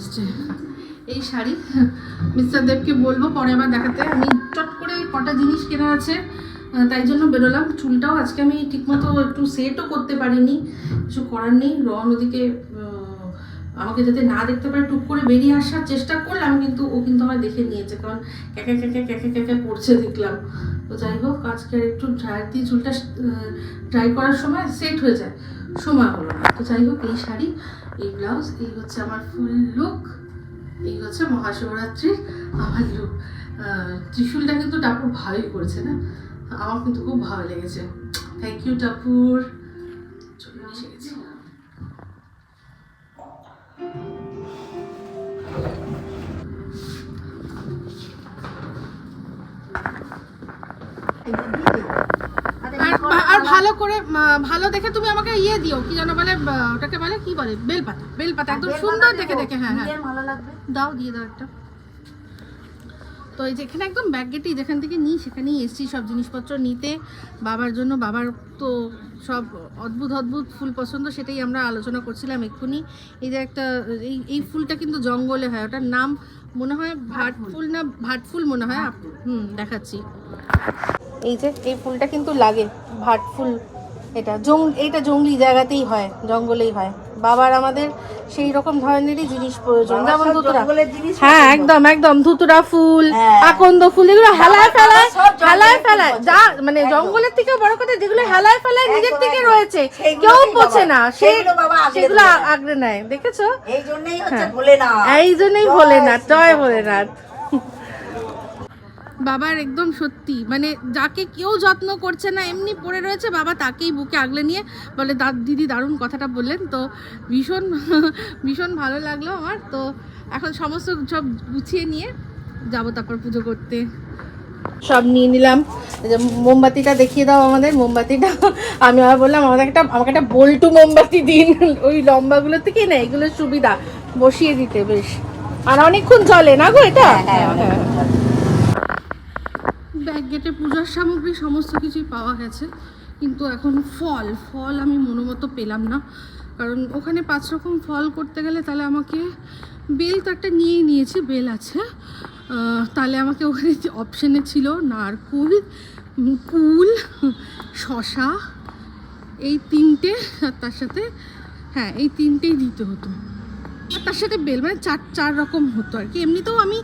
এসছে এই শাড়ি। মিস্টার দেবকে বলবো পরে আবার দেখাতে। আমি চট করে কটা জিনিস কেনা আছে তাই জন্য বেরোলাম। চুলটাও আজকে আমি ঠিকমতো একটু সেটও করতে পারিনি, কিছু করার নেই। রন ওদিকে আমাকে যাতে না দেখতে পারে টুক করে বেরিয়ে আসার চেষ্টা করলাম, কিন্তু ও কিন্তু আমার দেখে নিয়েছে, কারণ ক্যাকে ক্যাকে ক্যাকে ক্যাকে পড়ছে দেখলাম। তো যাই হোক আজকে একটু ড্রায়ার দিয়ে চুলটা ড্রাই করার সময় সেট হয়ে যায়, সময় হলো না। তো যাই হোক এই শাড়ি, এই ব্লাউজ, এই হচ্ছে আমার ফুল লুক, এই হচ্ছে মহাশিবরাত্রির আমার লুক। ত্রিশুলটা কিন্তু টাপুর ভালোই করেছে না, আমার কিন্তু খুব ভালো লেগেছে। Thank you Tapur. চলে এসে গেছি। আর ভালো করে ভালো দেখে তুমি আমাকে ইয়ে দিও, কি যেন বলে ওটাকে, বলে কি বলে, বেলপাতা। বেলপাতা একদম সুন্দর দেখে দেখে। হ্যাঁ হ্যাঁ ভালো লাগবে, দাও দিয়ে দাও একটা। তো এই যেখানে একদম ব্যাগ গেটেই যেখান থেকে নিই সেখানেই এসছি সব জিনিসপত্র নিতে বাবার জন্য। বাবার তো সব অদ্ভুত অদ্ভুত ফুল পছন্দ, সেটাই আমরা আলোচনা করছিলাম এক্ষুনি। এই যে একটা এই ফুলটা কিন্তু জঙ্গলে হয়, ওটার নাম মনে হয় ভাট ফুল না ভাট ফুল মনে হয়। দেখাচ্ছি। এই যে এই ফুলটা কিন্তু লাগে ভাট ফুল, এইটা জঙ্গলি জায়গাতেই হয়, জঙ্গলেই হয়। বাবার আমাদের সেই রকম ধরনেরই জিনিস প্রয়োজন, যেমন ধুতুরা। হ্যাঁ একদম একদম, ধুতুরা ফুল, আকন্দ ফুল, এগুলো হেলায় ফেলায় যা, মানে জঙ্গলের থেকে বড় কথা যেগুলো হেলায় ফেলায় নিজের থেকে রয়েছে, কেউ পচে না, সেগুলো আগড়ে নেয়। দেখেছো, এই জন্যই ভোলেনাথ, জয় ভোলেনাথ। বাবার একদম সত্যি, মানে যাকে কেউ যত্ন করছে না এমনি পড়ে রয়েছে, বাবা তাকেই বুকে আগলে নিয়ে বলে দিদি দারুণ কথাটা বললেন। তো ভীষণ ভীষণ ভালো লাগলো আমার। তো এখন সমস্ত সব গুছিয়ে নিয়ে যাবো তারপর পুজো করতে। সব নিয়ে নিলাম। মোমবাতিটা দেখিয়ে দাও আমাদের, মোমবাতিটা। আমি আবার বললাম আমাকে একটা বল্টু মোমবাতি দিন, ওই লম্বাগুলো থেকে না এগুলো সুবিধা বসিয়ে দিতে বেশ, আর অনেকক্ষণ চলে না গো এটা। ব্যাগ গেটে পূজার সামগ্রী সমস্ত কিছুই পাওয়া গেছে, কিন্তু এখন ফল আমি মনোমতো পেলাম না, কারণ ওখানে 5 রকম ফল করতে গেলে তাহলে আমাকে বেল তো একটা নিয়েছি, বেল আছে, তাহলে আমাকে ওখানে অপশানে ছিল নারকুল, কুল, শশা, এই 3টে, আর তার সাথে হ্যাঁ এই 3টেই দিতে হতো, আর তার সাথে বেল, মানে চার রকম হতো আর কি। এমনিতেও আমি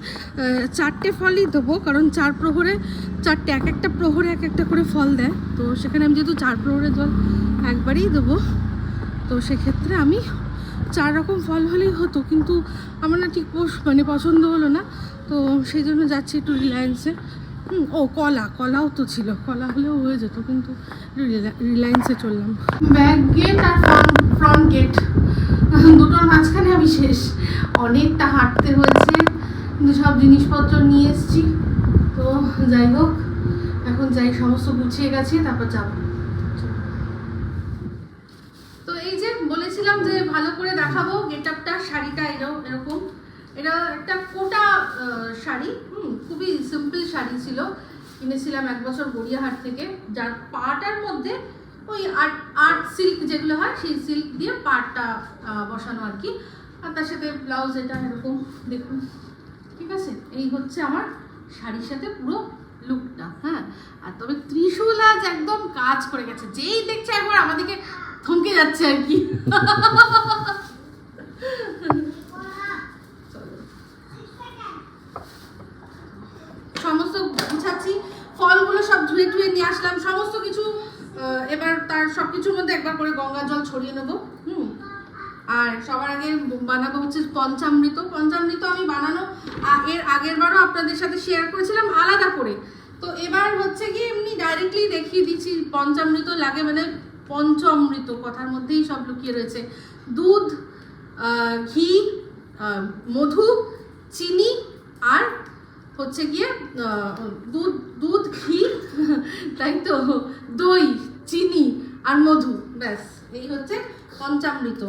4টে ফলই দেবো, কারণ 4 প্রহরে 4টে, এক একটা প্রহরে এক একটা করে ফল দেয়। তো সেখানে আমি যেহেতু 4 প্রহরের জল একবারেই দেবো, তো সেক্ষেত্রে আমি 4 রকম ফল হলেই হতো, কিন্তু আমার না ঠিক মানে পছন্দ হলো না। তো সেই জন্য যাচ্ছি একটু রিলায়েন্সে। ও কলাও তো ছিল, কলা হলেও হয়ে যেত, কিন্তু রিলায়েন্সে চললাম। ব্যাক গেট আর ফ্রন্ট গেট দুটোর মাঝখানে আমি শেষ, অনেকটা হাঁটতে হয়েছে, কিন্তু সব জিনিসপত্র নিয়ে এসেছি। তো যাই হোক এখন যাই, সমস্ত গুছিয়ে গেছি, তারপর যাব। তো এই যে বলেছিলাম যে ভালো করে দেখাবো গেট আপটা, শাড়িটা এরকম, এটা একটা কোটা শাড়ি, খুবই সিম্পল শাড়ি ছিল, কিনেছিলাম 1 বছর গড়িয়াহাট থেকে, যার পাটার মধ্যে ওই আর্ট সিল্ক যেগুলো হয় সেই সিল্ক দিয়ে পাটটা বসানো আর কি, আর তার সাথে ব্লাউজ এটা এরকম দেখুন, ঠিক আছে। এই হচ্ছে আমার শাড়ির সাথে পুরো লুকটা। হ্যাঁ, আর তবে ত্রিশূল আজ একদম কাজ করে গেছে, যেই দেখছে একবার আমাদেরকে থমকে যাচ্ছে আর কি। সমস্ত গুছাচ্ছি, ফলগুলো সব ধুয়ে নিয়ে আসলাম, সমস্ত কিছু। এবার তার সবকিছুর মধ্যে একবার করে গঙ্গা জল ছড়িয়ে নেবো। আর সবার আগে বানাবো হচ্ছে পঞ্চামৃত। আমি বানানো এর আগের বারও আপনাদের সাথে শেয়ার করেছিলাম আলাদা করে, তো এবার হচ্ছে কি এমনি ডাইরেক্টলি দেখিয়ে দিচ্ছি। পঞ্চামৃত লাগে মানে পঞ্চামৃত কথার মধ্যেই সব লুকিয়ে রয়েছে। দুধ, ঘি, মধু, চিনি, আর হচ্ছে গিয়ে দুধ, ঘি, তাই তো, দই, চিনি আর মধু, ব্যাস এই হচ্ছে পঞ্চামৃত।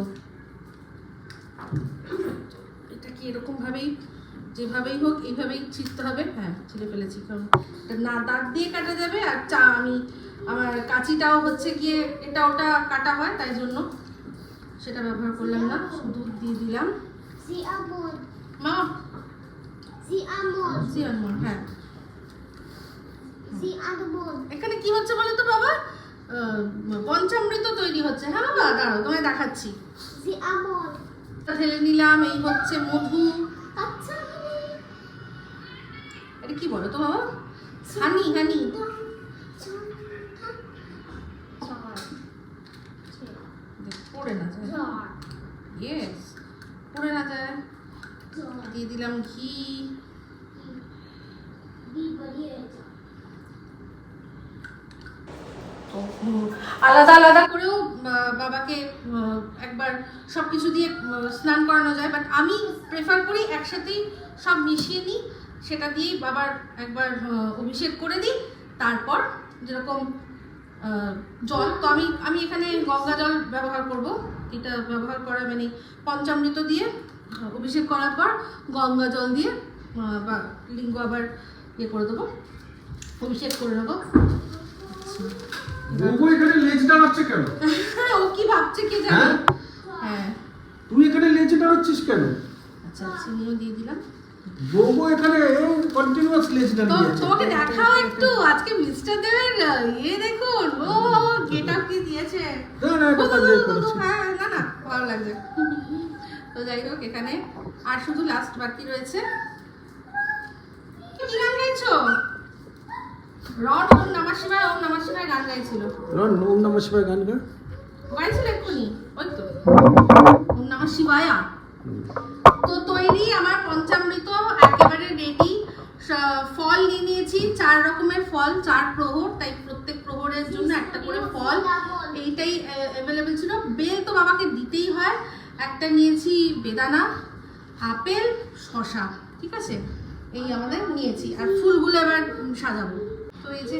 এটা কি এরকম ভাবেই, যেভাবেই হোক এইভাবেই ছিঁড়তে হবে। হ্যাঁ ছিঁড়ে ফেলেছি, কারণ না দাঁত দিয়ে কাটা যাবে, আর আমার কাঁচিটাও হচ্ছে গিয়ে এটা ওটা কাটা হয়, তাই জন্য সেটা ব্যবহার করলাম না। দুধ দিয়ে দিলাম, মা Sie সিয়ামন, হ্যাঁ Amon. এখানে কি হচ্ছে বলো তো বাবা? পঞ্চামৃত তৈরি হচ্ছে। হ্যাঁ বাবা, দাঁড়াও তোমায় দেখাচ্ছি। Sie Amon. ঢেলে নিলাম, এই হচ্ছে মধু। আচ্ছা এটা কি বলো তো বাবা? হানি, হানি। পড়ে না যায়, ইয়েস, পড়ে না যায়। দিয়ে দিলাম ঘি। আলাদা আলাদা করেও বাবাকে একবার সবকিছু দিয়ে স্নান করানো যায়, বাট আমি প্রেফার করি একসাথেই সব মিশিয়ে নিই, সেটা দিয়েই বাবার একবার অভিষেক করে দিই। তারপর যেরকম জল, তো আমি এখানে গঙ্গা জল ব্যবহার করব। এটা ব্যবহার করা মানে পঞ্চামৃত দিয়ে অভিষেক করার পর গঙ্গা জল দিয়ে বা লিঙ্গ আবার ইয়ে করে দেবো, অভিষেক করে নেবো। বউগো এখানে লেজ নাড়াচ্ছে কেন? ও কি ভাবছে কে জানে। হ্যাঁ, তুই এখানে লেজ নাড়াচ্ছিস কেন? আচ্ছা চিনিও দিয়ে দিলাম। বউগো এখানে কন্টিনিউয়াস লেজ তো নাড়িয়ে তোমাকে দেখাও একটু আজকে মিস্টার দেবের ইয়ে দেখুন, ও গেটআপ কি দিয়েছে। না না, এটা কাজে করেছে। হ্যাঁ, না না, ভালো লাগছে। তো যাই হোক, এখানে আর শুধু লাস্ট বাকি রয়েছে। কি গান গাইছো? রন ওম নমঃ শিবায়, ওম নমঃ শিবায় গান গাইছিল। রন ওম নমঃ শিবায় গান গা। গাইছিল এক্ষুনি, ওই তো ওম নমঃ শিবায়। তো তৈরি আমার পঞ্চামৃত একেবারে রেডি। ফল নিয়ে নিয়েছি 4 রকমের ফল, 4 প্রহর, তাই প্রত্যেক প্রহরের জন্য একটা করে ফল, এইটাই অ্যাভেলেবেল ছিল। বেল তো বাবাকে দিতেই হয়। একটা নিয়েছি বেদানা, আপেল, শসা, ঠিক আছে, এই আমাদের নিয়েছি। আর ফুলগুলো এবার সাজাবো। তো এই যে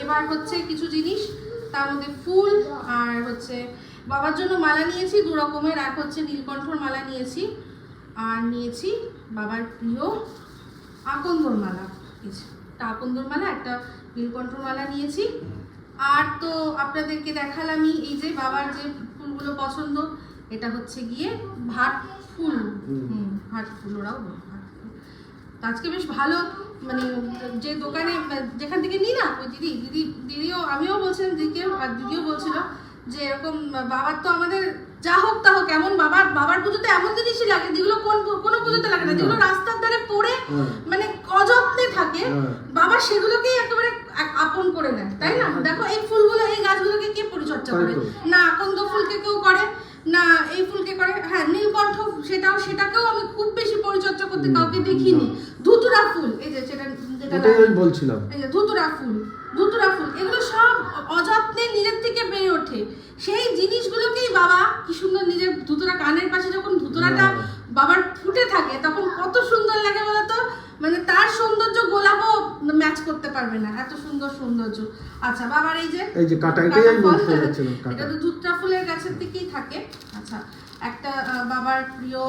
এবার হচ্ছে কিছু জিনিস, তার মধ্যে ফুল আর হচ্ছে বাবার জন্য মালা নিয়েছি 2 রকমের। এক হচ্ছে নীলকণ্ঠর মালা নিয়েছি, আর নিয়েছি বাবার প্রিয় আকন্দর মালা। একটা আকন্দর মালা, একটা নীলকণ্ঠর মালা নিয়েছি। আর তো আপনাদেরকে দেখালামই এই যে বাবার যে ফুলগুলো পছন্দ, এটা হচ্ছে গিয়ে ভাট ফুল। ভাট ফুল, ওরাও বলে ভাট ফুল। তো আজকে বেশ ভালো, মানে যে দোকানে যেখান থেকে নিই না, ওই দিদিও, আমিও বলছিলাম দিদিকেও, আর দিদিও বলছিল যে এরকম বাবার তো আমাদের যা হোক তা হোক, এমন বাবার পুজোতে এমন জিনিসই লাগে যেগুলো কোনো পুজোতে লাগে না, যেগুলো রাস্তার ধারে পড়ে মানে অযত্নে থাকে, বাবা সেগুলোকেই একেবারে আপন করে নেয়, তাই না? দেখো এই ফুলগুলো, এই গাছগুলোকে কে পরিচর্যা করে? না আকন্দ ফুলকে কেউ করে না, এই ফুলকে করে। হ্যাঁ, নীলকণ্ঠ সেটাকেও আমি খুব বেশি পরিচর্যা করতে কাউকে দেখিনি। ধুতুরা ফুল, এই যে যেটা বলছিলাম, এই যে ধুতুরা ফুল, এগুলো সব অযত্নে নিজের থেকে বেড়ে ওঠে। সেই জিনিসগুলোকেই বাবা কি সুন্দর, নিজের ধুতুরা কানের পাশে যখন ধুতুরাটা বাবার ফুটে থাকে তখন কত সুন্দর লাগে বলতো, মানে তার সৌন্দর্য গোলাপও ম্যাচ করতে পারবে না, এত সুন্দর সৌন্দর্য। আচ্ছা, বাবার এই যে কাটা, এটাই আমি বলতে যাচ্ছিলাম, এটা তো ধুতরা ফুলের গাছের থেকেই থাকে। আচ্ছা, একটা বাবার প্রিয়,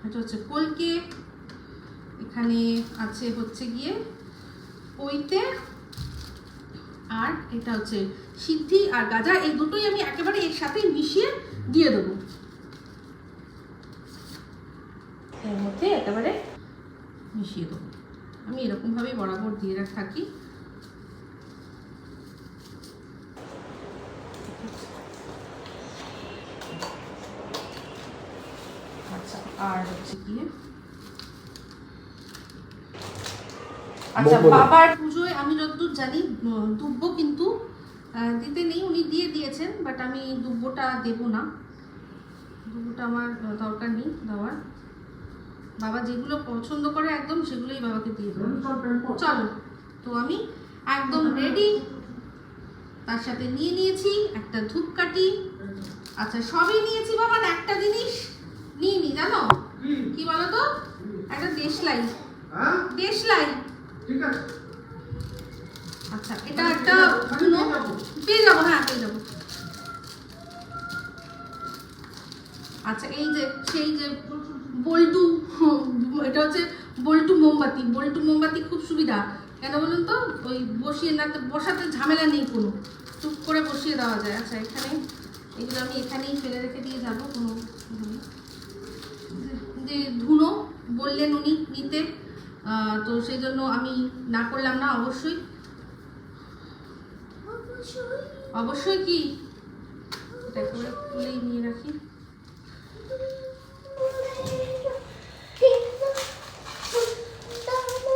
এটা হচ্ছে কলকে, এখানে আছে হচ্ছে গিয়ে পৈতে, আর এটা হচ্ছে সিদ্ধি আর গাজা, এই দুটোই আমি একেবারে এর সাথে মিশিয়ে দিয়ে দেবো এর মধ্যে, একেবারে মিশিয়ে দেবো। আমি এরকম ভাবে বরাবর দিয়ে থাকি। আচ্ছা, আর হচ্ছে গিয়ে আচ্ছা, বাবার পুজোয় আমি যতদূর জানি দুব্ব কিন্তু দিতে নেই, উনি দিয়ে দিয়েছেন, বাট আমি দুব্বটা দেব না, দুব্বটা আমার দরকার নেই দেওয়ার। বাবা যেগুলো পছন্দ করে একদম সেগুলোই বাবাকে দিয়ে দেবো। চলো, তো আমি একদম রেডি। তার সাথে নিয়ে নিয়েছি একটা ধূপকাঠি। আচ্ছা, সবই নিয়েছি বাবা, একটা জিনিস নিয়ে নি, জানো কি বলো তো? একটা দেশলাই। ঠিক আছে। আচ্ছা, এটা একটা পেয়ে যাবো, হ্যাঁ পেয়ে যাবো। আচ্ছা, এই যে সেই যে বল্টু, এটা হচ্ছে বল্টু মোমবাতি খুব সুবিধা, কেন বলুন তো? ওই বসিয়ে না, বসাতে ঝামেলা নেই কোনো, টুক করে বসিয়ে দেওয়া যায়। আচ্ছা, এখানে এগুলো আমি এখানেই ফেলে রেখে দিয়ে যাবো, কোনো যে ধুনো বললেন উনি নিতে, তো সেই জন্য আমি না করলাম না। অবশ্যই অবশ্যই কি এটা একেবারে খুলেই নিয়ে রাখি।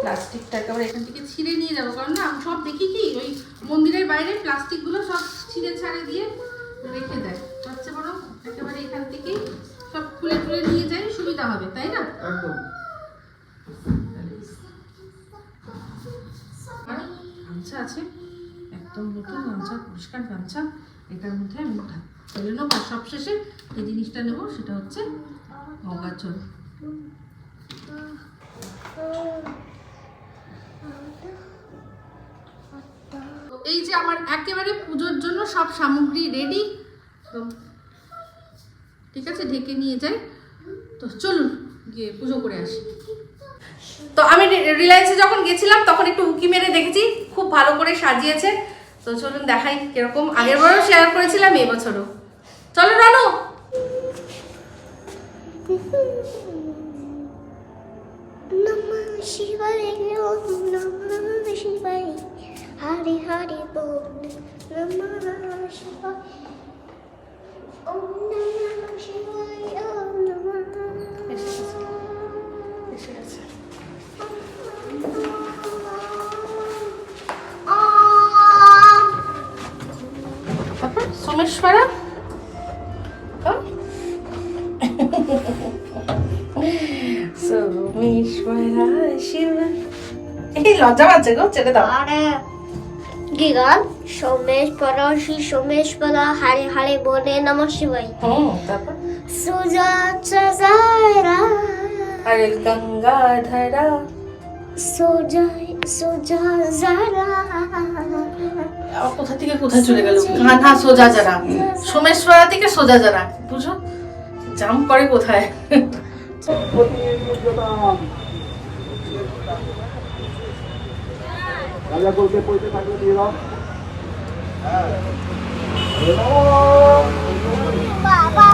প্লাস্টিকটা একেবারে এখান থেকে ছিঁড়ে নিয়ে যাবো, কারণ না আমি সব দেখি কি ওই মন্দিরের বাইরে প্লাস্টিকগুলো সব ছিঁড়ে ছাড়ে দিয়ে রেখে দেয়। হচ্ছে বড় একেবারে এখান থেকেই সব খুলে খুলে নিয়ে যাই, সুবিধা হবে, তাই না? একদম। আর গামছা আছে, একদম নতুন গামছা, পরিষ্কার গামছা, এটার মধ্যে আমি ফেলে নেবো। আর সবশেষে এই জিনিসটা নেবো, সেটা হচ্ছে গঙ্গার জল। এই যে আমার একেবারে পুজোর জন্য সব সামগ্রী রেডি, ঠিক আছে, ঢেকে নিয়ে যাই। তো চলুন গিয়ে পুজো করে আসি। তো আমি রিলায়েন্সে যখন গেছিলাম তখন একটু উকি মেরে দেখেছি, খুব ভালো করে সাজিয়েছে। তো চলুন দেখাই কিরকম। আগের বারও শেয়ার করেছিলাম, এবছরও। চলো রানু। নমঃ শিবায় ওম নমঃ শিবায় হরি হরি বল নমঃ শিবায় ওম নমঃ শিবায় ওম নমঃ তারপর সোমেশ্বরা সোমেশ্বরা শিব, এই লজ্জা পাচ্ছে গো, ছেড়ে দাও। আরে কি গান? সোমেশ্বর শ্রী সোমেশ্বর হরে হরে বলে নমঃ শিবায়। তারপর সুজাচরা আরে গঙ্গাধরা সুজাজরা কোথা থেকে কোথায় চলে গেল? কাঁথা সোজা যারা, সোমেশ্বরা থেকে সোজা যারা, বুঝো জাম করে কোথায়। রাজা বলতে পড়তে থাকলে দিয়ে দাও। বাবা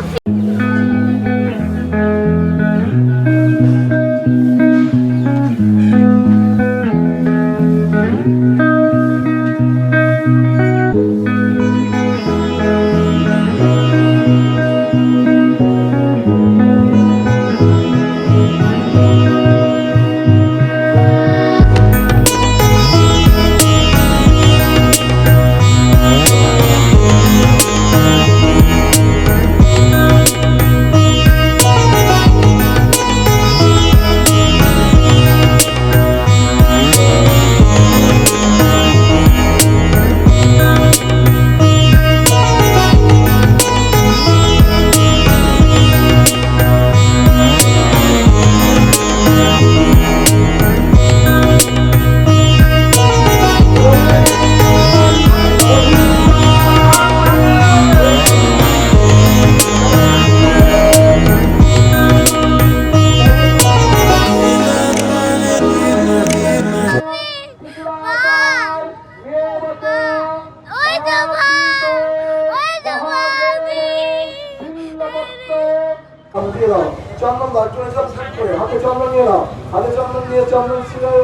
চন্দন দাও, চলে যাও করে হাতে চন্দন নিয়ে নাও, হাতে চন্দন দিয়ে চন্দন শিরায়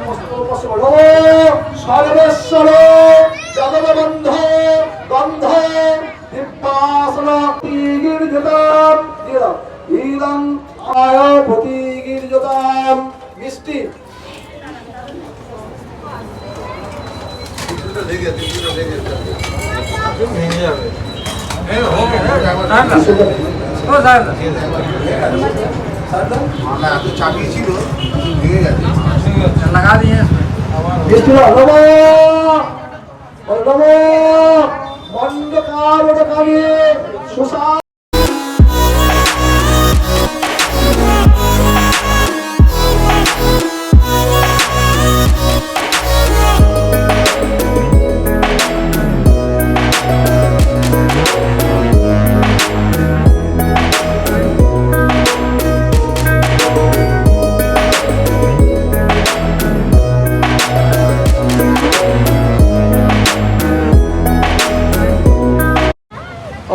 মস্ত নমো সর্বেশ্বর জগৎ বন্ধ গন্ধ দিব্যাসন গির্জতাম দিয়ে দাও। ইদং আয় প্রতি গির্জতাম মিষ্টি ভেঙে যাবে। চাপিয়ে ছিল ভেঙে গেছে, লাগা দিয়ে মন্ডকারী সুশা।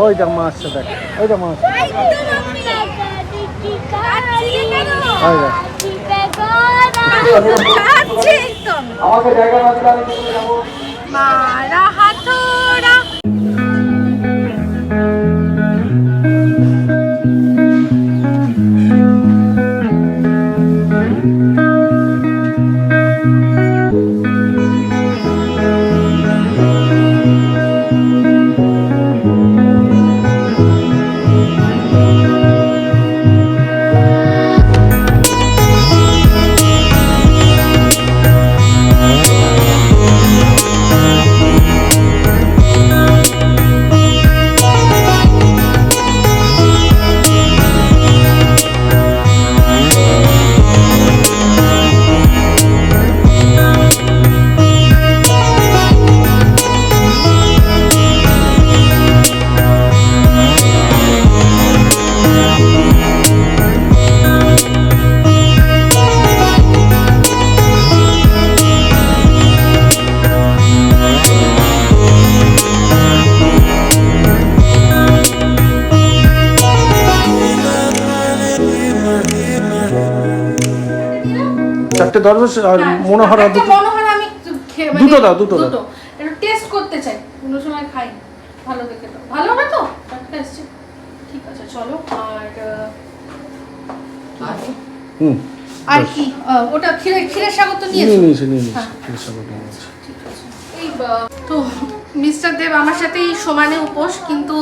ওই দেখ মাছ, দেখ ওই দেখ মাছ। আমাকে জায়গা না দিলে আমি কি করে যাবো? মারা হাতোড়া। চারটে দরবেশ আর মনোহরা একটা দুটো। মনোহরা আমি দুটো দাও, দুটো দাও। একটু টেস্ট করতে চাই, কোনো সময় খাই, ভালো দেখে দাও। ভালো হবে তো? টাটকা এসছে, ঠিক আছে চলো। হুম আর কি ওটা ক্ষীরের সাগর তো নিয়েছো? নিয়েছি হ্যাঁ। ঠিক আছে। এই তো মিস্টার দেব আমার সাথেই সমানে উপোস, কিন্তু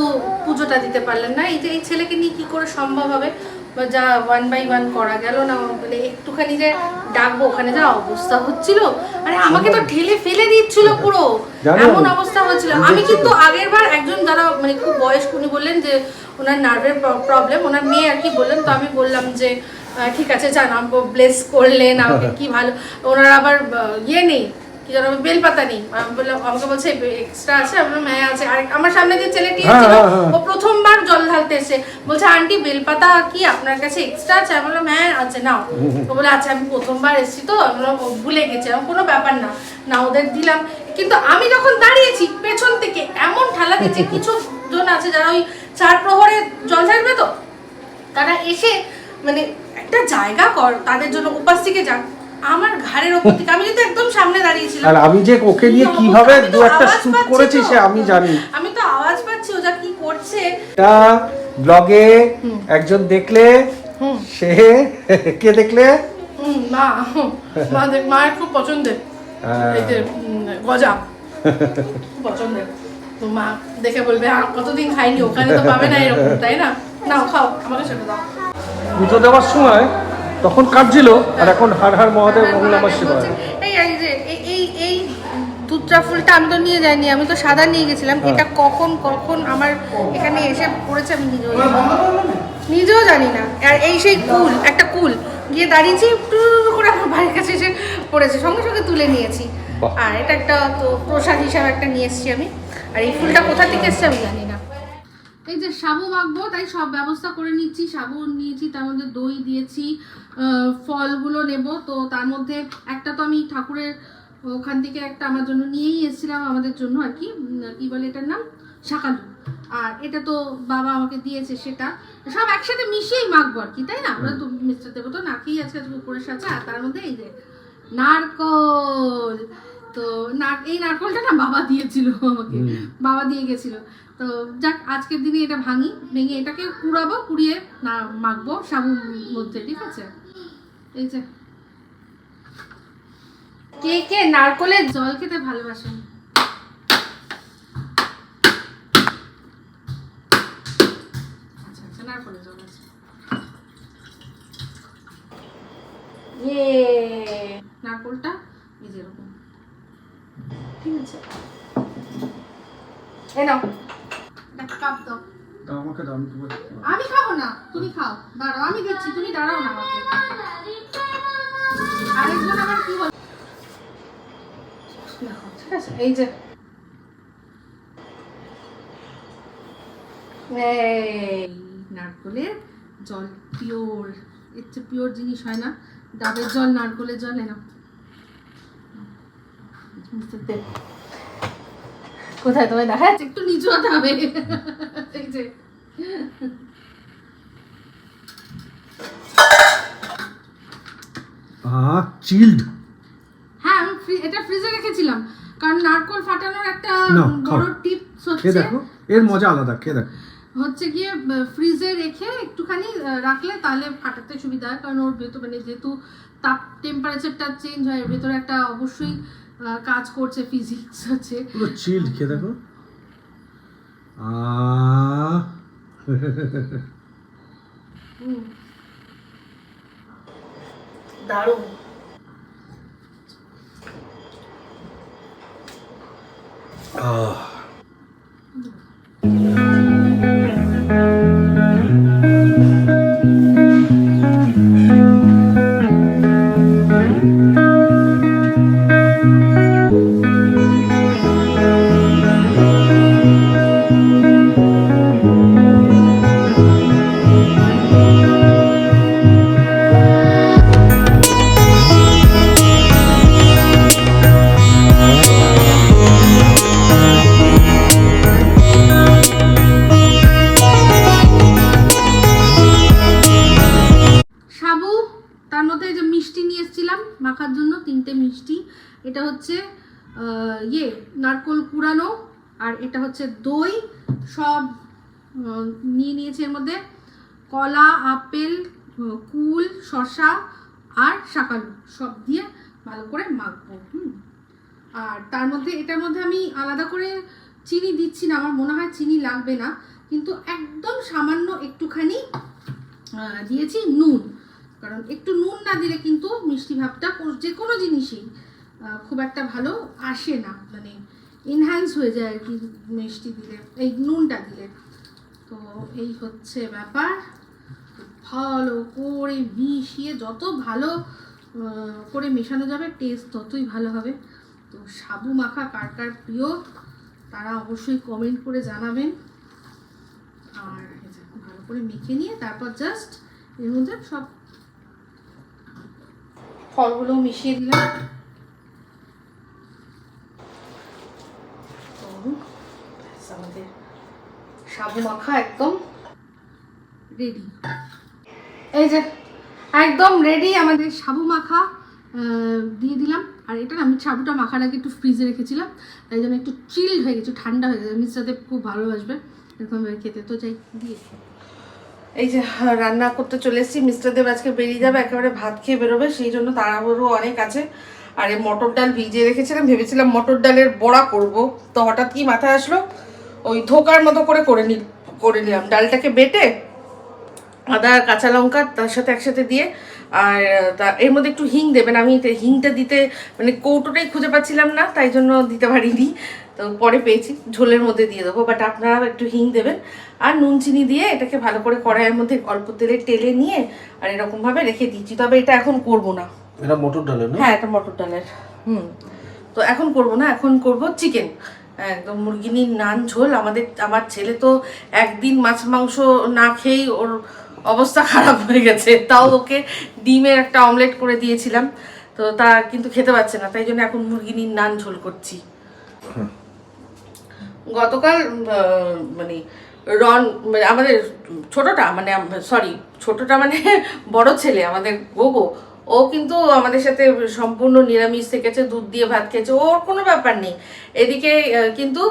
পুজোটা দিতে পারলেন না। এই যে এই ছেলেকে নিয়ে কি করে সম্ভব হবে? বা যা 1 by 1 করা গেল না, মানে একটুখানি যে ডাকবো, ওখানে যা অবস্থা হচ্ছিল, আরে আমাকে তো ঠেলে ফেলে দিচ্ছিল পুরো, এমন অবস্থা হচ্ছিল। আমি কিন্তু আগের বার একজন যারা মানে খুব বয়স্ক, উনি বললেন যে ওনার নার্ভের প্রবলেম, ওনার মেয়ে আর কি বললেন, তো আমি বললাম যে ঠিক আছে যান, আমাকে ব্লেস করলেন, আমাকে কি ভালো। ওনার আবার ইয়ে নেই, কি যেন বেলপাতা নেই। আমি বললাম, আমাকে বলছে এক্সট্রা আছে। আমি বললাম হ্যাঁ আছে। আর আমার সামনে যে ছেলেটি ছিল, ও প্রথমবার জল ঢালতে এসে বলছে আন্টি বেলপাতা কি আপনার কাছে এক্সট্রা আছে? আমি বললাম হ্যাঁ আছে, নাও। ও বলে আচ্ছা আমি প্রথমবার এসেছি তো, আমি বললাম ভুলে গেছি। আমি কোনো ব্যাপার না, না ওদের দিলাম। কিন্তু আমি যখন দাঁড়িয়েছি পেছন থেকে এমন ঠালা দিচ্ছে, কিছু জন আছে যারা ওই 4 প্রহরে জল ঢালবে, তো তারা এসে মানে একটা জায়গা কর তাদের জন্য, উপাস থেকে যাক। আমার ঘাড়ের ওপর থেকে, আমি কিন্তু একদম সামনে দাঁড়িয়েছিলাম। আর আমি যে ওকে নিয়ে কিভাবে দু একটা শুট করেছি সে আমি জানি। আমি তো আওয়াজ পাচ্ছি ও যা কি করছে। এটা ব্লগে একজন দেখলে, সে কে দেখলে? মা মায়ের খুব পছন্দের এই যে গজা, খুব পছন্দের। তো মা দেখে বলবে কতদিন খাইনি, ওখানে তো পাবে না এরকম, তাই না? নাও খাও, আমাকে সেটা দাও। পুজো দেওয়ার সময় তখন কাটছিল, আর এখন হার হার মহাদেব মঙ্গল নমঃ শিবায়। এই যে এই দুধটা ফুলটা আমি তো নিয়ে যাইনি, আমি তো সাদা নিয়ে গেছিলাম। এটা কখন আমার এখানে এসে পড়েছে আমি নিজেও জানি না। আর এই সেই কুল, একটা কুল গিয়ে দাঁড়িয়েছি, একটু করে আমার বাড়ির কাছে এসে পড়েছে, সঙ্গে সঙ্গে তুলে নিয়েছি। আর এটা একটা তো প্রসাদ হিসাবে একটা নিয়ে এসেছি আমি। আর এই ফুলটা কোথা থেকে এসছে আমি জানি না। এই যে সাবু মাখবো, তাই সব ব্যবস্থা করে নিচ্ছি। সাবু নিয়েছি, তার মধ্যে দই দিয়েছি, ফলগুলো নেব। তো তার মধ্যে একটা তো আমি ঠাকুরের ওখান থেকে একটা আমার জন্য নিয়েই এসেছিলাম, আমাদের জন্য আর কি, কি বলে এটার নাম, শাকালু। আর এটা তো বাবা আমাকে দিয়েছে, সেটা সব একসাথে মিশিয়েই মাখবো আর কি, তাই না? আমরা তো মিস্টার দেবো তো নাকেই আজকে উপরে সাথে। আর তার মধ্যে এই যে নারকল, তো এই নারকলটা না বাবা দিয়েছিল আমাকে, বাবা দিয়ে গেছিল। তো যাক, আজকের দিনে এটা ভেঙে এটাকে কুড়াবো, কুড়িয়ে না মাখবো সাবুর মধ্যে, ঠিক আছে? এই যে কে কে নারকলের জল খেতে ভালোবাসেন? আচ্ছা আচ্ছা, নারকলের জল আছে। নারকলটা এই যেরকম, ঠিক আছে? এই নাও, একটা কাপ দাও। আমাকে দাও, আমি খাবো না, তুমি খাও। দাঁড়াও, আমি দিচ্ছি, তুমি দাঁড়াও না আমাকে। আরেকজন আবার কি বল, ঠিক আছে? এই যে নারকলের জল, পিওর, এর চেয়ে পিওর জিনিস হয় না। ডাবের জল, নারকলের জল, এনো। কোথায় তোমায় দেখা যাচ্ছে? একটু নিচু হতে হবে। এই যে চিল্ড। হ্যাঁ আমি এটা ফ্রিজে রেখেছিলাম, কারণ নারকোল ফাটানোর একটা বড় টিপস খেয়ে হচ্ছে দেখো, এর মজা আলাদা, খেয়ে দেখো। হচ্ছে গিয়ে ফ্রিজে রেখে একটুখানি রাখলে তাহলে ফাটাতে সুবিধা হয়, কারণ ওর ভেতর মানে যেহেতু তাপ টেম্পারেচারটা চেঞ্জ হয়, এর ভেতরে একটা অবশ্যই কাজ করছে, ফিজিক্স আছে। পুরো চিল্ড, খেয়ে দেখো। দারুণ। সাবু, তার মধ্যে এই যে মিষ্টি নিয়ে এসেছিলাম মাখার জন্য, 3টে মিষ্টি। এটা হচ্ছে নারকোল কুড়ানো, আর এটা হচ্ছে দই। সব নিয়ে নিয়েছি। এর মধ্যে কলা, আপেল, কুল, শসা আর শাকালু সব দিয়ে ভালো করে মাখবো। আর তার মধ্যে এটার মধ্যে আমি আলাদা করে চিনি দিচ্ছি না, আমার মনে হয় চিনি লাগবে না, কিন্তু একদম সামান্য একটুখানি দিয়েছি নুন, কারণ একটু নুন না দিলে কিন্তু মিষ্টি ভাবটা যে কোনো জিনিসই খুব একটা ভালো আসে না, মানে এনহ্যান্স হয়ে যায় আর কি মিষ্টি দিলে, এই নুনটা দিলে। তো এই হচ্ছে ব্যাপার। ভালো করে মিশিয়ে যত ভালো করে মেশানো যাবে টেস্ট ততই ভালো হবে। তো সাবু মাখা কার কার প্রিয় তারা অবশ্যই কমেন্ট করে জানাবেন। আর ভালো করে মেখে নিয়ে তারপর জাস্ট এর মধ্যে সব ফলগুলো মিশিয়ে দিলাম। আমাদের সাবু মাখা একদম রেডি। এই যে একদম রেডি আমাদের সাবু মাখা দিয়ে দিলাম। আর এটা আমি সাবুটা মাখার আগে একটু ফ্রিজে রেখেছিলাম, তাই জন্য একটু চিল্ড হয়ে গেছে, ঠান্ডা হয়ে গেছে। মিস্টার দেব খুব ভালোবাসবে এরকমভাবে খেতে। তো যাই দিয়ে এই যে রান্না করতে চলে এসেছি। মিস্টার দেব আজকে বেরিয়ে যাবে, একেবারে ভাত খেয়ে বেরোবে, সেই জন্য তাড়াহুড়ো অনেক আছে। আর এই মটর ডাল ভিজিয়ে রেখেছিলাম, ভেবেছিলাম মটর ডালের বড়া করব, তো হঠাৎ কি মাথায় আসলো ওই ধোকার মতো করে নিলাম। ডালটাকে বেটে আদা আর কাঁচা লঙ্কা তার সাথে একসাথে দিয়ে, আর এর মধ্যে একটু হিং দেবেন। আমি হিংটা দিতে মানে কৌটোটাই খুঁজে পাচ্ছিলাম না, তাই জন্য দিতে পারিনি, তো পরে পেয়েছি, ঝোলের মধ্যে দিয়ে দেবো। বাট আপনারা একটু হিং দেবেন আর নুন চিনি দিয়ে এটাকে ভালো করে কড়াইয়ের মধ্যে অল্প তেলে টেলে নিয়ে আর এরকমভাবে রেখে দিচ্ছি। তবে এটা এখন করব না। এটা মটর ডালের না? হ্যাঁ, এটা মটর ডালের। তো এখন করব না, এখন করব চিকেন, একদম মুরগিনির নান ঝোল। আমার ছেলে তো একদিন মাছ মাংস না খেয়েই ওর অবস্থা খারাপ হয়ে গেছে, তাও ওকে ডিমের একটা অমলেট করে দিয়েছিলাম, তো তা কিন্তু খেতে পারছে না, তাই জন্য এখন মুরগিনির নান ঝোল করছি। গতকাল মানে আমাদের ছোটটা মানে বড় ছেলে আমাদের গোগো, ও কিন্তু আমাদের সাথে সম্পূর্ণ নিরামিষ থেকেছে, দুধ দিয়ে ভাত খেয়েছে, ওর কোনো ব্যাপার নেই। এদিকে কিন্তু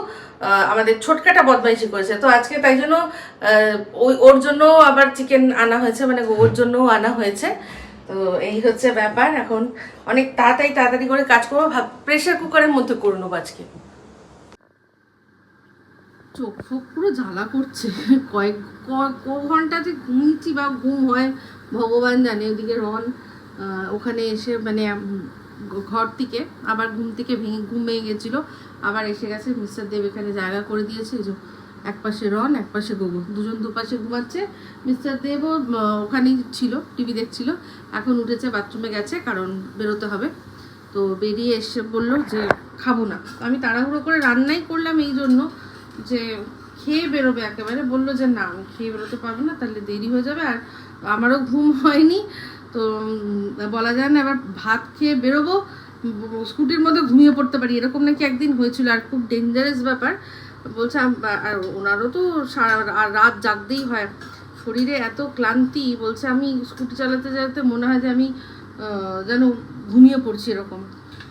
আমাদের ছোটকাটা বদমাইশি করেছে, তো আজকে তাই জন্য ওর জন্য আবার চিকেন আনা হয়েছে, মানে গোগোর জন্যও আনা হয়েছে। তো এই হচ্ছে ব্যাপার। এখন অনেক তাড়াতাড়ি করে কাজ করবো, প্রেশার কুকারের মধ্যে করে নেবো আজকে। চোখ ফোক পুরো জ্বালা করছে, ক ঘন্টা যে ঘুমিয়েছি বা ঘুম হয় ভগবান জানে। ওদিকে রন ওখানে এসে মানে ঘর থেকে আবার ঘুম ভেঙে গেছিলো, আবার এসে গেছে। মিস্টার দেব এখানে জায়গা করে দিয়েছে, যে এক পাশে রন এক পাশে গোগো, দুজন দুপাশে ঘুমাচ্ছে। মিস্টার দেবও ওখানেই ছিল, টিভি দেখছিল, এখন উঠেছে, বাথরুমে গেছে, কারণ বেরোতে হবে। তো বেরিয়ে এসে বললো যে খাবো না। আমি তাড়াহুড়ো করে রান্নাই করলাম এই জন্য যে খেয়ে বেরোবে, একেবারে বললো যে না আমি খেয়ে বেরোতে পারবো না, তাহলে দেরি হয়ে যাবে, আর আমারও ঘুম হয়নি, তো বলা যায় না এবার ভাত খেয়ে বেরোবো, স্কুটির মধ্যে ঘুমিয়ে পড়তে পারি, এরকম নাকি একদিন হয়েছিল। আর খুব ডেঞ্জারাস ব্যাপার বলছে। আর ওনারও তো রাত জাগতেই হয়, শরীরে এত ক্লান্তি, বলছে আমি স্কুটি চালাতে মনে হয় যে আমি যেন ঘুমিয়ে পড়ছি এরকম।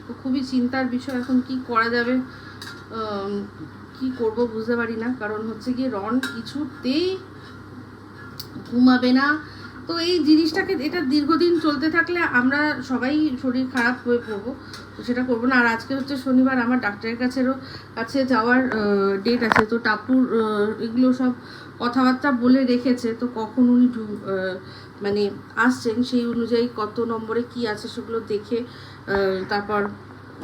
তো খুবই চিন্তার বিষয়, এখন কি করা যাবে, কি করব বুঝতে পারি না। কারণ হচ্ছে গিয়ে রন কিছুতেই ঘুমাবে না। তো এই জিনিসটাকে, এটা দীর্ঘদিন চলতে থাকলে আমরা সবাই শরীর খারাপ হয়ে পড়বো, তো সেটা করবো না। আর আজকে হচ্ছে শনিবার, আমার ডাক্তারের কাছে যাওয়ার ডেট আছে। তো টাপুর এগুলো সব কথাবার্তা বলে রেখেছে, তো কখন উনি মানে আসছেন সেই অনুযায়ী কত নম্বরে কি আছে সেগুলো দেখে তারপর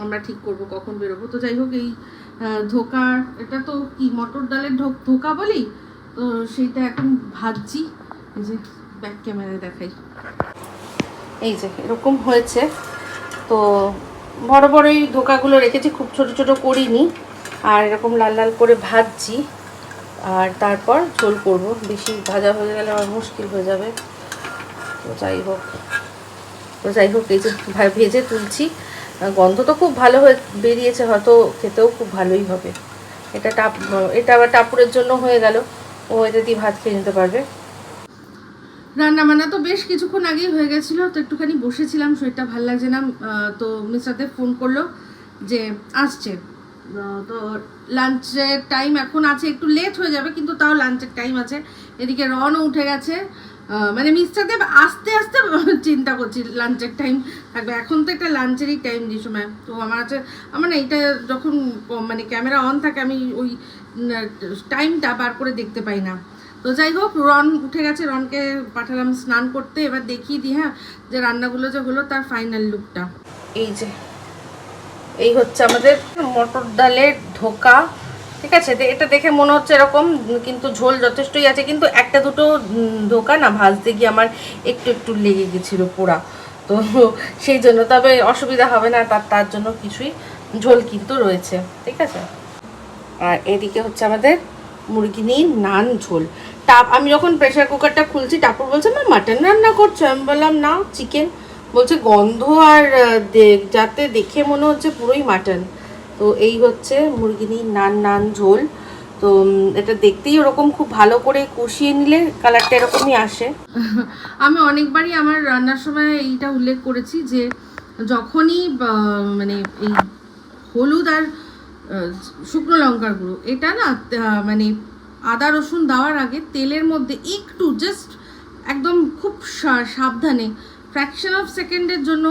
আমরা ঠিক করব কখন বেরোবো। তো যাই হোক, এই ধোকার, এটা তো কি মটর ডালের ধোকা বলি, তো সেইটা এখন ভাজছি। এই যে ব্যাক ক্যামেরায় দেখাই, এই যে এরকম হয়েছে। তো বড় বড় এই ধোকাগুলো রেখেছি, খুব ছোট ছোট করিনি। আর এরকম লাল লাল করে ভাজছি, আর তারপর ঝোল করব। বেশি ভাজা হয়ে গেলে আমার মুশকিল হয়ে যাবে। তো যাই হোক এই যে ভেজে তুলছি। গন্ধ তো খুব ভালো হয়ে বেরিয়েছে, হয়তো খেতেও খুব ভালোই হবে। এটা আবার টাপুরের জন্য হয়ে গেল, ও এটা দিয়ে ভাত খেয়ে নিতে পারবে। রান্না বান্না তো বেশ কিছুক্ষণ আগেই হয়ে গেছিলো, তো একটুখানি বসেছিলাম, শরীরটা ভালো লাগছে না। তো মিস্টারদের ফোন করলো যে আসছে। তো লাঞ্চের টাইম এখন আছে, একটু লেট হয়ে যাবে কিন্তু তাও লাঞ্চের টাইম আছে। এদিকে রনও উঠে গেছে, মানে মিস্টারদেব আস্তে আস্তে চিন্তা করছি লাঞ্চের টাইম থাকবে। এখন তো একটা লাঞ্চেরই টাইম যে সময়, তো আমার না এইটা যখন মানে ক্যামেরা অন থাকে আমি ওই টাইমটা বার করে দেখতে পাই না। তো যাই হোক, রন উঠে গেছে, রনকে পাঠালাম স্নান করতে। এবার দেখিয়ে দিই হ্যাঁ, যে রান্নাগুলো যে হলো তার ফাইনাল লুকটা। এই হচ্ছে আমাদের মটর ডালের ধোকা, ঠিক আছে। এটা দেখে মনে হচ্ছে এরকম, কিন্তু ঝোল যথেষ্টই আছে। কিন্তু একটা দুটো ধোকা না ভাজতে গিয়ে আমার একটু লেগে গেছিলো পোড়া, তো সেই জন্য। তবে অসুবিধা হবে না, তার জন্য কিছুই, ঝোল কিন্তু রয়েছে, ঠিক আছে। আর এদিকে হচ্ছে আমাদের মুরগির নান ঝোল। আমি যখন প্রেশার কুকারটা খুলছি, টাপুর বলছে মা মাটন রান্না করছো, আমি বললাম না চিকেন। বলছে গন্ধ আর যাতে দেখে মনে হচ্ছে পুরোই মাটন। তো এই হচ্ছে মুরগির নান ঝোল। তো এটা দেখতেই ওরকম, খুব ভালো করে কষিয়ে নিলে কালারটা এরকমই আসে। আমি অনেকবারই আমার রান্নার সময় এইটা উল্লেখ করেছি যে যখনই মানে এই হলুদ আর শুকনো লঙ্কার গুঁড়ো, এটা না মানে আদা রসুন দেওয়ার আগে তেলের মধ্যে একটু জাস্ট একদম খুব সাবধানে ফ্র্যাকশন অফ সেকেন্ডের জন্য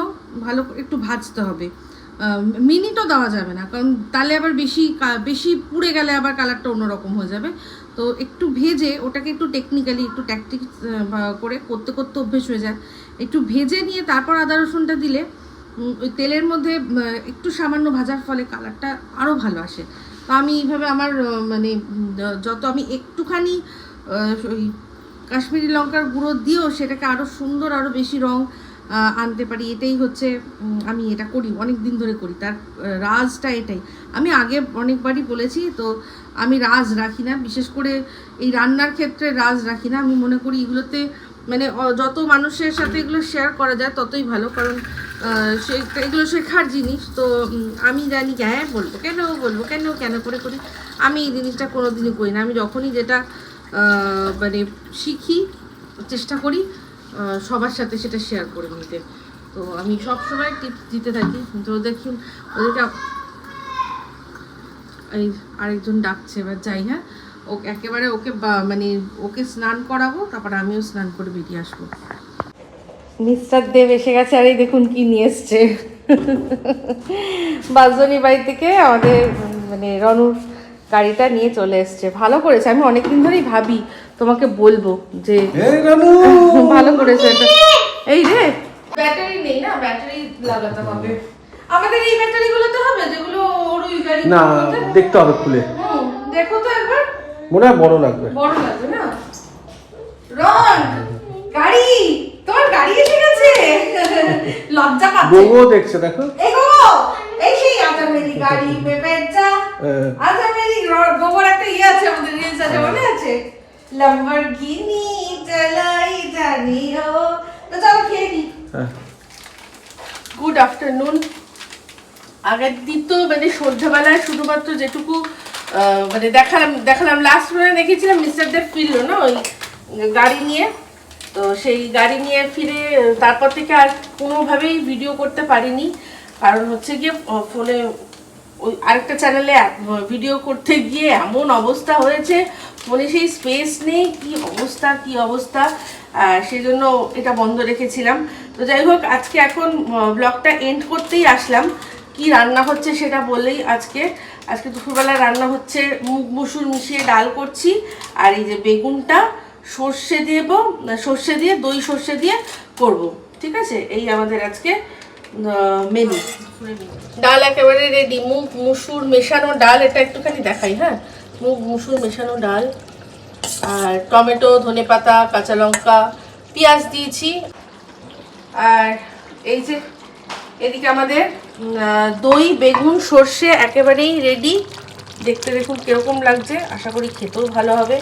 ভালো একটু ভাজতে হবে। মিনিটও দেওয়া যাবে না, কারণ তাহলে আবার বেশি পুড়ে গেলে আবার কালারটা অন্যরকম হয়ে যাবে। তো একটু ভেজে ওটাকে একটু টেকনিক্যালি একটু ট্যাকটিক করে করতে করতে অভ্যেস হয়ে যায়। একটু ভেজে নিয়ে তারপর আদা রসুনটা দিলে ওই তেলের মধ্যে একটু সামান্য ভাজার ফলে কালারটা আরও ভালো আসে। তো আমি এইভাবে আমার মানে যত আমি একটুখানি ওই কাশ্মীরি লঙ্কার গুঁড়ো দিয়েও সেটাকে আরও সুন্দর, আরও বেশি রং আনতে পারি। এটাই হচ্ছে আমি এটা করি, অনেক দিন ধরে করি, তার রাজটা এটাই। আমি আগে অনেকবারই বলেছি, তো আমি রাজ রাখি না, বিশেষ করে এই রান্নার ক্ষেত্রে রাজ রাখি না। আমি মনে করি এগুলোতে মানে যত মানুষের সাথে এগুলো শেয়ার করা যায় ততই ভালো, কারণ এগুলো শেখার জিনিস। তো আমি জানি হ্যাঁ বলবো কেন করে করি, আমি এই জিনিসটা কোনোদিনই করি না। আমি যখনই যেটা মানে শিখি চেষ্টা করি সবার সাথে সেটা শেয়ার করে নিতে। তো আমি সবসময় টিপস দিতে থাকি। তো দেখুন ওদেরকে এই আরেকজন ডাকছে, এবার যাই। হ্যাঁ, একেবারে মানে ওকে স্নান করাবো, তারপর আমিও স্নান করে বেরিয়ে আসবো। মিস্টার দেব এসে গেছে, আর এই দেখুন কি নিয়ে এসছে। বাসজনী বাড়ি থেকে আমাদের মানে রনুর গাড়িটা নিয়ে চলে এসছে। ভালো করেছে, আমি অনেকদিন ধরেই ভাবি তোমাকে বলবো যে ভালো করেছে এটা। এই রে ব্যাটারি নেই না, ব্যাটারি লাগাতে হবে আমাদের। এই ব্যাটারিগুলোতে হবে যেগুলো ওর ওই গাড়ি না, দেখতে হবে খুলে। দেখো তো একবার, মনে হয় বড় লাগবে না। রন, গাড়ি, তোমার গাড়ি এসে গেছে। লজ্জা পাচ্ছে, গোগো দেখছে, দেখো এই গো, এই সেই আজা মেরি গাড়ি পে বেচা। আজা মেরি গোবর একটা আছে আমাদের রিলস আছে, মনে আছে? লম্বরগিনি চালাই জানি ও। তো চলো খেয়ে নি। Good afternoon. আগের দিন তো মানে সন্ধ্যাবেলায় শুধুমাত্র যেটুকু মানে দেখালাম লাস্ট মানে দেখেছিলাম মিস্টার দেব ফিরলো না ওই গাড়ি নিয়ে, তো সেই গাড়ি নিয়ে ফিরে তারপর থেকে আর কোনোভাবেই ভিডিও করতে পারিনি, কারণ হচ্ছে গিয়ে ফোনে ওই আরেকটা চ্যানেলে ভিডিও করতে গিয়ে এমন অবস্থা হয়েছে, ফোনে সেই স্পেস নেই, কি অবস্থা, সেজন্য এটা বন্ধ রেখেছিলাম। তো যাই হোক, আজকে এখন ব্লগটা এন্ড করতেই আসলাম। কি রান্না হচ্ছে সেটা বললেই, আজকে দুপুরবেলা রান্না হচ্ছে মুগ মসুর মিশিয়ে ডাল করছি, আর এই যে বেগুনটা সর্ষে দিয়ে দই সর্ষে দিয়ে করব, ঠিক আছে? এই আমাদের আজকে মেনু। ডাল একেবারে রেডি, মুগ মুসুর মেশানো ডাল। এটা একটুখানি দেখাই, হ্যাঁ, মুগ মুসুর মেশানো ডাল, আর টমেটো, ধনেপাতা, কাঁচা লঙ্কা, পেঁয়াজ দিয়েছি। আর এই যে এদিকে আমাদের দই বেগুন সর্ষে একেবারেই রেডি। দেখতে দেখুন কিরকম লাগছে, আশা করি খেতেও ভালো হবে।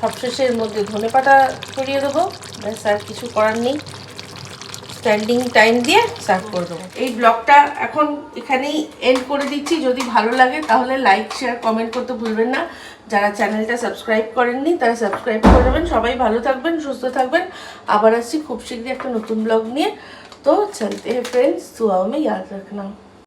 সবশেষে এর মধ্যে ধনেপাতা ছড়িয়ে দেবো, ব্যাস, আর কিছু করার নেই। স্ট্যান্ডিং টাইম দিয়ে সার্ভ করে দেবো। এই ব্লগটা এখন এখানেই এন্ড করে দিচ্ছি। যদি ভালো লাগে তাহলে লাইক শেয়ার কমেন্ট করতে ভুলবেন না। যারা চ্যানেলটা সাবস্ক্রাইব করেননি তারা সাবস্ক্রাইব করে দেবেন। সবাই ভালো থাকবেন, সুস্থ থাকবেন। আবার আসছি খুব শীঘ্রই একটা নতুন ব্লগ নিয়ে। तो चलते हैं फ्रेंड्स, दुआओं में याद रखना।